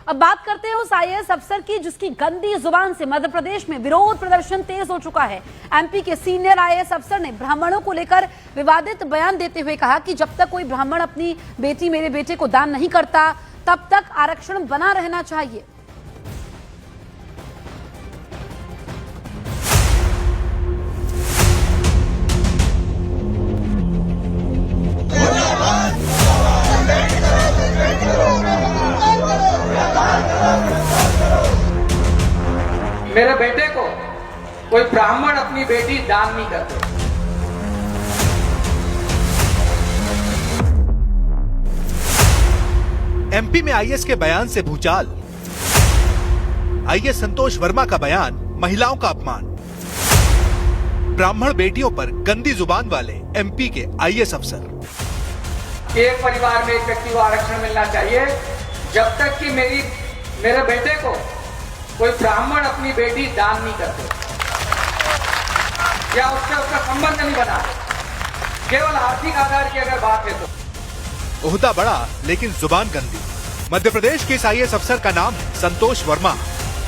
अब बात करते हैं उस आईएएस अफसर की जिसकी गंदी जुबान से मध्य प्रदेश में विरोध प्रदर्शन तेज हो चुका है। एमपी के सीनियर आईएएस अफसर ने ब्राह्मणों को लेकर विवादित बयान देते हुए कहा कि जब तक कोई ब्राह्मण अपनी बेटी मेरे बेटे को दान नहीं करता तब तक आरक्षण बना रहना चाहिए। मेरे बेटे को कोई ब्राह्मण अपनी बेटी दान नहीं करते। एमपी में आईएएस के बयान से भूचाल। आईएएस संतोष वर्मा का बयान महिलाओं का अपमान। ब्राह्मण बेटियों पर गंदी जुबान वाले एमपी के आईएएस अफसर। एक परिवार में एक व्यक्ति को आरक्षण मिलना चाहिए जब तक कि मेरे बेटे को कोई ब्राह्मण अपनी बेटी दान नहीं करते या उसका संबंध नहीं बना। केवल आर्थिक आधार की अगर बात है तो ओहदा बड़ा लेकिन जुबान गंदी। मध्य प्रदेश के इस आईएएस अफसर का नाम है संतोष वर्मा।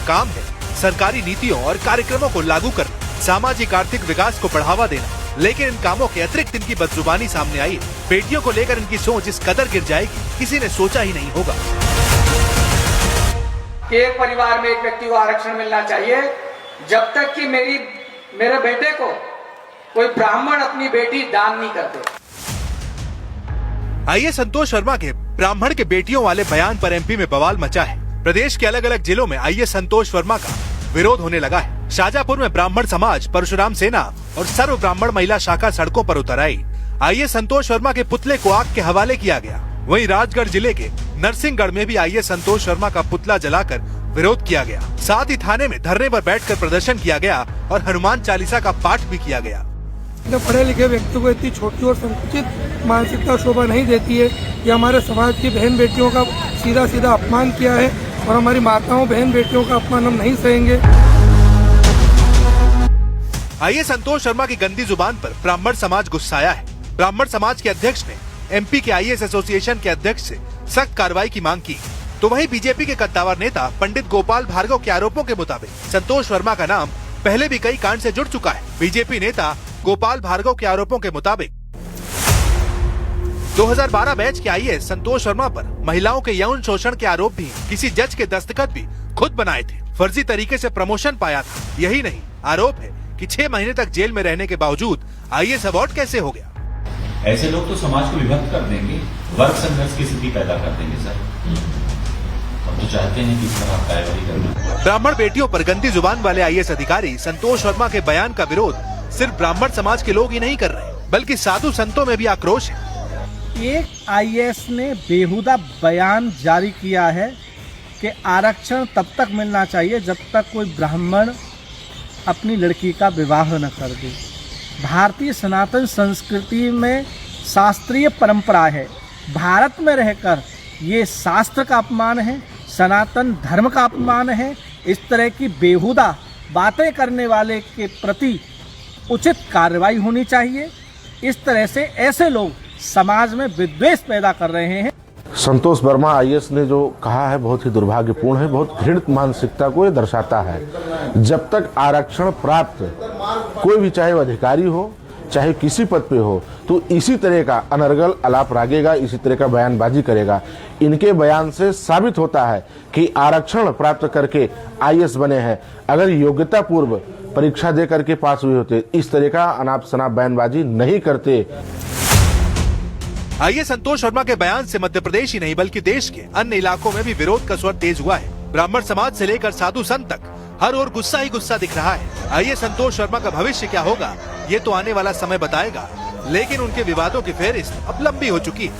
काम है सरकारी नीतियों और कार्यक्रमों को लागू करना, सामाजिक आर्थिक विकास को बढ़ावा देना। लेकिन इन कामों के अतिरिक्त इनकी बदजुबानी सामने आई। बेटियों को लेकर इनकी सोच इस कदर गिर जाएगी किसी ने सोचा ही नहीं होगा। एक परिवार में एक व्यक्ति को आरक्षण मिलना चाहिए जब तक कि मेरे बेटे को कोई ब्राह्मण अपनी बेटी दान नहीं करते। आईएएस संतोष वर्मा के ब्राह्मण के बेटियों वाले बयान पर एमपी में बवाल मचा है। प्रदेश के अलग अलग जिलों में आईएएस संतोष वर्मा का विरोध होने लगा है। शाजापुर में ब्राह्मण समाज, परशुराम सेना और सर्व ब्राह्मण महिला शाखा सड़कों पर उतर आई। आईएएस संतोष वर्मा के पुतले को आग के हवाले किया गया। वहीं राजगढ़ जिले के नरसिंहगढ़ में भी आईएएस संतोष वर्मा का पुतला जलाकर विरोध किया गया। साथ ही थाने में धरने पर बैठकर प्रदर्शन किया गया और हनुमान चालीसा का पाठ भी किया गया। पढ़े लिखे व्यक्ति को इतनी छोटी और संकुचित मानसिकता शोभा नहीं देती है। ये हमारे समाज की बहन बेटियों का सीधा सीधा अपमान किया है और हमारी माताओं बहन बेटियों का अपमान हम नहीं सहेंगे। आईएएस संतोष वर्मा की गंदी जुबान पर ब्राह्मण समाज गुस्साया है। ब्राह्मण समाज के अध्यक्ष ने एमपी के आईएएस एसोसिएशन के अध्यक्ष से सख्त कार्रवाई की मांग की। तो वहीं बीजेपी के कद्दावर नेता पंडित गोपाल भार्गव के आरोपों के मुताबिक संतोष वर्मा का नाम पहले भी कई कांड से जुड़ चुका है। बीजेपी नेता गोपाल भार्गव के आरोपों के मुताबिक 2012 बैच के आईएएस संतोष वर्मा पर महिलाओं के यौन शोषण के आरोप भी किसी जज के दस्तखत भी खुद बनाए थे। फर्जी तरीके से प्रमोशन पाया था। यही नहीं, आरोप है कि 6 महीने तक जेल में रहने के बावजूद आईएएस अवार्ड कैसे हो गया। ऐसे लोग तो समाज को विभक्त कर देंगे, वर्ग संघर्ष की स्थिति पैदा कर देंगे। सर हम तो चाहते हैं कि इस तरह कार्रवाई करना। ब्राह्मण बेटियों पर गंदी जुबान वाले आईएएस अधिकारी संतोष वर्मा के बयान का विरोध सिर्फ ब्राह्मण समाज के लोग ही नहीं कर रहे, बल्कि साधु संतों में भी आक्रोश है। एक आईएएस ने बेहुदा बयान जारी किया है कि आरक्षण तब तक मिलना चाहिए जब तक कोई ब्राह्मण अपनी लड़की का विवाह न कर दे। भारतीय सनातन संस्कृति में शास्त्रीय परंपरा है। भारत में रहकर ये शास्त्र का अपमान है, सनातन धर्म का अपमान है। इस तरह की बेहुदा बातें करने वाले के प्रति उचित कार्रवाई होनी चाहिए। इस तरह से ऐसे लोग समाज में विद्वेष पैदा कर रहे हैं। संतोष वर्मा आईएएस ने जो कहा है बहुत ही दुर्भाग्यपूर्ण है, बहुत घृणित मानसिकता को ये दर्शाता है। जब तक आरक्षण प्राप्त कोई भी, चाहे वो अधिकारी हो चाहे किसी पद पे हो, तो इसी तरह का अनर्गल आलाप रागेगा, इसी तरह का बयानबाजी करेगा। इनके बयान से साबित होता है कि आरक्षण प्राप्त करके आईएएस बने हैं। अगर योग्यता पूर्व परीक्षा दे करके पास हुए होते, इस तरह का अनाप शनाप बयानबाजी नहीं करते। आईएएस संतोष वर्मा के बयान से मध्य प्रदेश ही नहीं बल्कि देश के अन्य इलाकों में भी विरोध का स्वर तेज हुआ है। ब्राह्मण समाज से लेकर साधु संत तक हर ओर गुस्सा ही गुस्सा दिख रहा है। आईएएस संतोष वर्मा का भविष्य क्या होगा ये तो आने वाला समय बताएगा, लेकिन उनके विवादों की फेहरिस्त अब लंबी हो चुकी है।